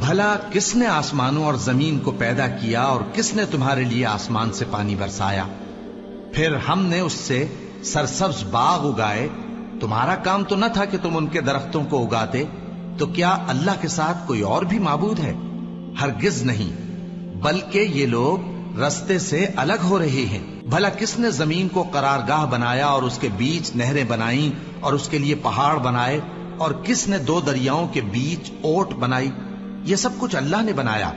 بھلا کس نے آسمانوں اور زمین کو پیدا کیا اور کس نے تمہارے لیے آسمان سے پانی برسایا؟ پھر ہم نے اس سے سرسبز باغ اگائے. تمہارا کام تو نہ تھا کہ تم ان کے درختوں کو اگاتے. تو کیا اللہ کے ساتھ کوئی اور بھی معبود ہے؟ ہرگز نہیں، بلکہ یہ لوگ رستے سے الگ ہو رہے ہیں. بھلا کس نے زمین کو قرارگاہ بنایا اور اس کے بیچ نہریں بنائیں اور اس کے لیے پہاڑ بنائے، اور کس نے دو دریاؤں کے بیچ اوٹ بنائی؟ یہ سب کچھ اللہ نے بنایا.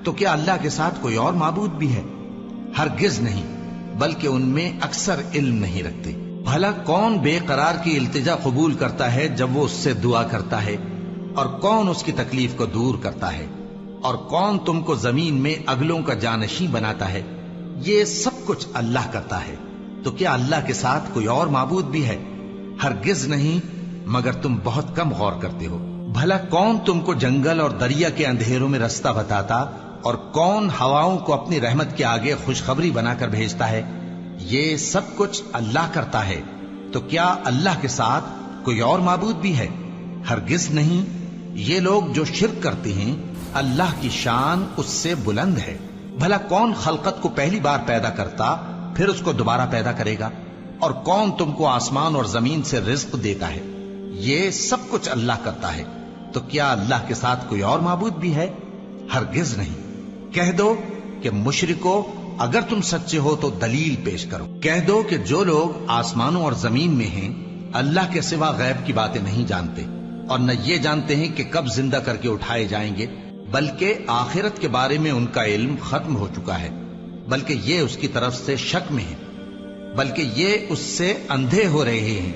تو کیا اللہ کے ساتھ کوئی اور معبود بھی ہے؟ ہرگز نہیں، بلکہ ان میں اکثر علم نہیں رکھتے. بھلا کون بے قرار کی التجا قبول کرتا ہے جب وہ اس سے دعا کرتا ہے، اور کون اس کی تکلیف کو دور کرتا ہے، اور کون تم کو زمین میں اگلوں کا جانشین بناتا ہے؟ یہ سب کچھ اللہ کرتا ہے. تو کیا اللہ کے ساتھ کوئی اور معبود بھی ہے؟ ہرگز نہیں، مگر تم بہت کم غور کرتے ہو. بھلا کون تم کو جنگل اور دریا کے اندھیروں میں رستہ بتاتا، اور کون ہواؤں کو اپنی رحمت کے آگے خوشخبری بنا کر بھیجتا ہے؟ یہ سب کچھ اللہ کرتا ہے. تو کیا اللہ کے ساتھ کوئی اور معبود بھی ہے؟ ہرگز نہیں. یہ لوگ جو شرک کرتے ہیں اللہ کی شان اس سے بلند ہے. بھلا کون خلقت کو پہلی بار پیدا کرتا پھر اس کو دوبارہ پیدا کرے گا؟ اور کون تم کو آسمان اور زمین سے رزق دیتا ہے؟ یہ سب کچھ اللہ کرتا ہے. تو کیا اللہ کے ساتھ کوئی اور معبود بھی ہے؟ ہرگز نہیں. کہہ دو کہ مشرکو، اگر تم سچے ہو تو دلیل پیش کرو. کہہ دو کہ جو لوگ آسمانوں اور زمین میں ہیں اللہ کے سوا غیب کی باتیں نہیں جانتے، اور نہ یہ جانتے ہیں کہ کب زندہ کر کے اٹھائے جائیں گے، بلکہ آخرت کے بارے میں ان کا علم ختم ہو چکا ہے، بلکہ یہ اس کی طرف سے شک میں ہیں، بلکہ یہ اس سے اندھے ہو رہے ہیں.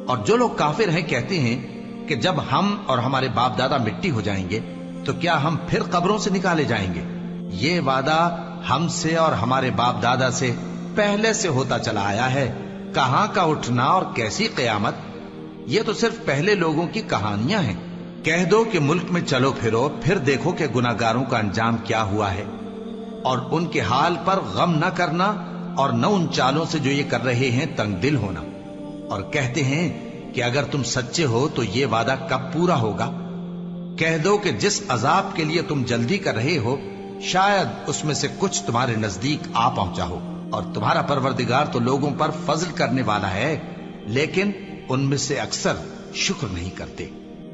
اور جو لوگ کافر ہیں کہتے ہیں کہ جب ہم اور ہمارے باپ دادا مٹی ہو جائیں گے تو کیا ہم پھر قبروں سے نکالے جائیں گے؟ یہ وعدہ ہم سے اور ہمارے باپ دادا سے پہلے سے ہوتا چلا آیا ہے. کہاں کا اٹھنا اور کیسی قیامت؟ یہ تو صرف پہلے لوگوں کی کہانیاں ہیں. کہہ دو کہ ملک میں چلو پھرو، پھر دیکھو کہ گناہگاروں کا انجام کیا ہوا ہے، اور ان کے حال پر غم نہ کرنا، اور نہ ان چالوں سے جو یہ کر رہے ہیں تنگ دل ہونا. اور کہتے ہیں کہ اگر تم سچے ہو تو یہ وعدہ کب پورا ہوگا؟ کہہ دو کہ جس عذاب کے لیے تم جلدی کر رہے ہو شاید اس میں سے کچھ تمہارے نزدیک آ پہنچا ہو، اور تمہارا پروردگار تو لوگوں پر فضل کرنے والا ہے، لیکن ان میں سے اکثر شکر نہیں کرتے.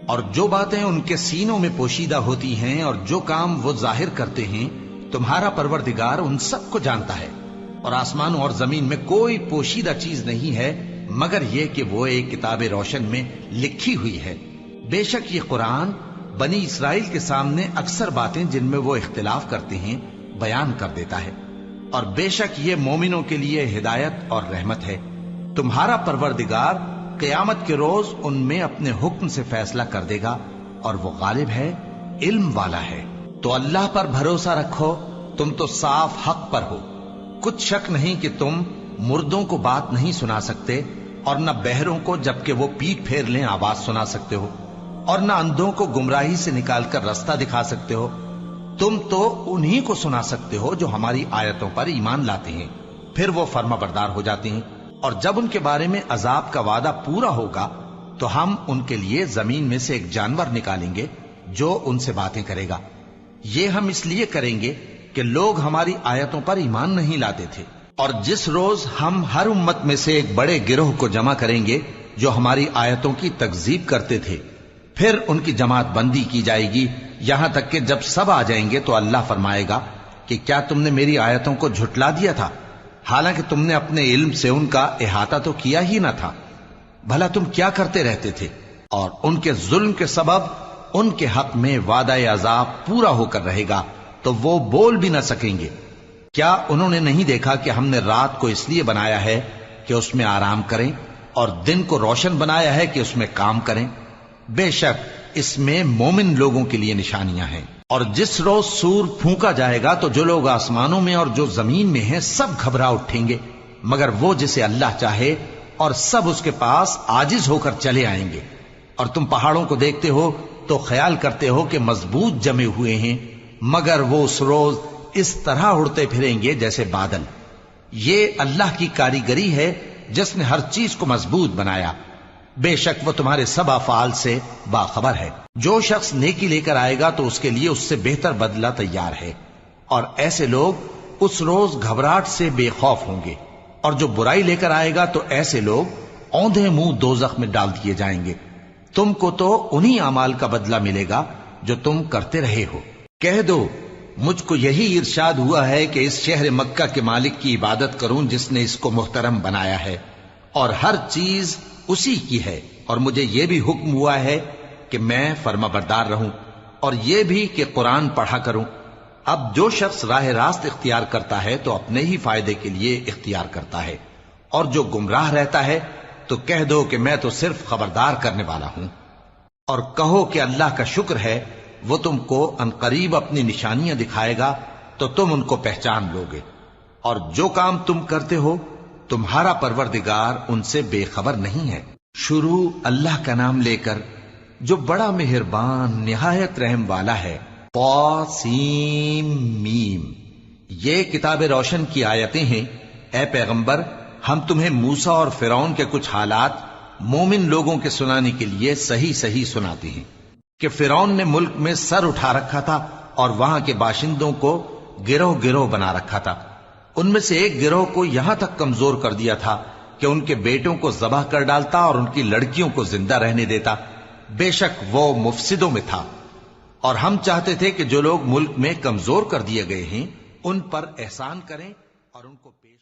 اور جو باتیں ان کے سینوں میں پوشیدہ ہوتی ہیں اور جو کام وہ ظاہر کرتے ہیں تمہارا پروردگار ان سب کو جانتا ہے. اور آسمانوں اور زمین میں کوئی پوشیدہ چیز نہیں ہے مگر یہ کہ وہ ایک کتاب روشن میں لکھی ہوئی ہے. بے شک یہ قرآن بنی اسرائیل کے سامنے اکثر باتیں جن میں وہ اختلاف کرتے ہیں بیان کر دیتا ہے، اور بے شک یہ مومنوں کے لیے ہدایت اور رحمت ہے. تمہارا پروردگار قیامت کے روز ان میں اپنے حکم سے فیصلہ کر دے گا، اور وہ غالب ہے، علم والا ہے. تو اللہ پر بھروسہ رکھو، تم تو صاف حق پر ہو. کچھ شک نہیں کہ تم مردوں کو بات نہیں سنا سکتے، اور نہ بہروں کو جبکہ وہ پیٹ پھیر لیں آواز سنا سکتے ہو، اور نہ اندھوں کو گمراہی سے نکال کر رستہ دکھا سکتے ہو. تم تو انہی کو سنا سکتے ہو جو ہماری آیتوں پر ایمان لاتے ہیں، پھر وہ فرما بردار ہو جاتے ہیں. اور جب ان کے بارے میں عذاب کا وعدہ پورا ہوگا تو ہم ان کے لیے زمین میں سے ایک جانور نکالیں گے جو ان سے باتیں کرے گا. یہ ہم اس لیے کریں گے کہ لوگ ہماری آیتوں پر ایمان نہیں لاتے تھے. اور جس روز ہم ہر امت میں سے ایک بڑے گروہ کو جمع کریں گے جو ہماری آیتوں کی تکذیب کرتے تھے، پھر ان کی جماعت بندی کی جائے گی یہاں تک کہ جب سب آ جائیں گے تو اللہ فرمائے گا کہ کیا تم نے میری آیتوں کو جھٹلا دیا تھا، حالانکہ تم نے اپنے علم سے ان کا احاطہ تو کیا ہی نہ تھا. بھلا تم کیا کرتے رہتے تھے؟ اور ان کے ظلم کے سبب ان کے حق میں وعدہ عذاب پورا ہو کر رہے گا تو وہ بول بھی نہ سکیں گے. کیا انہوں نے نہیں دیکھا کہ ہم نے رات کو اس لیے بنایا ہے کہ اس میں آرام کریں، اور دن کو روشن بنایا ہے کہ اس میں کام کریں؟ بے شک اس میں مومن لوگوں کے لیے نشانیاں ہیں. اور جس روز سور پھونکا جائے گا تو جو لوگ آسمانوں میں اور جو زمین میں ہیں سب گھبرا اٹھیں گے مگر وہ جسے اللہ چاہے، اور سب اس کے پاس عاجز ہو کر چلے آئیں گے. اور تم پہاڑوں کو دیکھتے ہو تو خیال کرتے ہو کہ مضبوط جمے ہوئے ہیں، مگر وہ اس روز اس طرح اڑتے پھریں گے جیسے بادل. یہ اللہ کی کاریگری ہے جس نے ہر چیز کو مضبوط بنایا. بے شک وہ تمہارے سب افعال سے باخبر ہے۔ جو شخص نیکی لے کر آئے گا تو اس کے لیے اس سے بہتر بدلہ تیار ہے، اور ایسے لوگ اس روز گھبراہٹ سے بے خوف ہوں گے، اور جو برائی لے کر آئے گا تو ایسے لوگ اوندھے منہ دوزخ میں ڈال دیے جائیں گے۔ تم کو تو انہی اعمال کا بدلہ ملے گا جو تم کرتے رہے ہو۔ کہہ دو مجھ کو یہی ارشاد ہوا ہے کہ اس شہر مکہ کے مالک کی عبادت کروں جس نے اس کو محترم بنایا ہے، اور ہر چیز اسی کی ہے، اور مجھے یہ بھی حکم ہوا ہے کہ میں فرما بردار رہوں، اور یہ بھی کہ قرآن پڑھا کروں۔ اب جو شخص راہ راست اختیار کرتا ہے تو اپنے ہی فائدے کے لیے اختیار کرتا ہے، اور جو گمراہ رہتا ہے تو کہہ دو کہ میں تو صرف خبردار کرنے والا ہوں۔ اور کہو کہ اللہ کا شکر ہے وہ تم کو عنقریب اپنی نشانیاں دکھائے گا تو تم ان کو پہچان لوگے، اور جو کام تم کرتے ہو تمہارا پروردگار ان سے بے خبر نہیں ہے۔ شروع اللہ کا نام لے کر جو بڑا مہربان نہایت رحم والا ہے۔ طاسیم میم، یہ کتاب روشن کی آیتیں ہیں۔ اے پیغمبر، ہم تمہیں موسیٰ اور فرعون کے کچھ حالات مومن لوگوں کے سنانے کے لیے صحیح صحیح سناتے ہیں کہ فرعون نے ملک میں سر اٹھا رکھا تھا اور وہاں کے باشندوں کو گروہ گروہ بنا رکھا تھا۔ ان میں سے ایک گروہ کو یہاں تک کمزور کر دیا تھا کہ ان کے بیٹوں کو ذبح کر ڈالتا اور ان کی لڑکیوں کو زندہ رہنے دیتا۔ بے شک وہ مفسدوں میں تھا، اور ہم چاہتے تھے کہ جو لوگ ملک میں کمزور کر دیے گئے ہیں ان پر احسان کریں اور ان کو پیش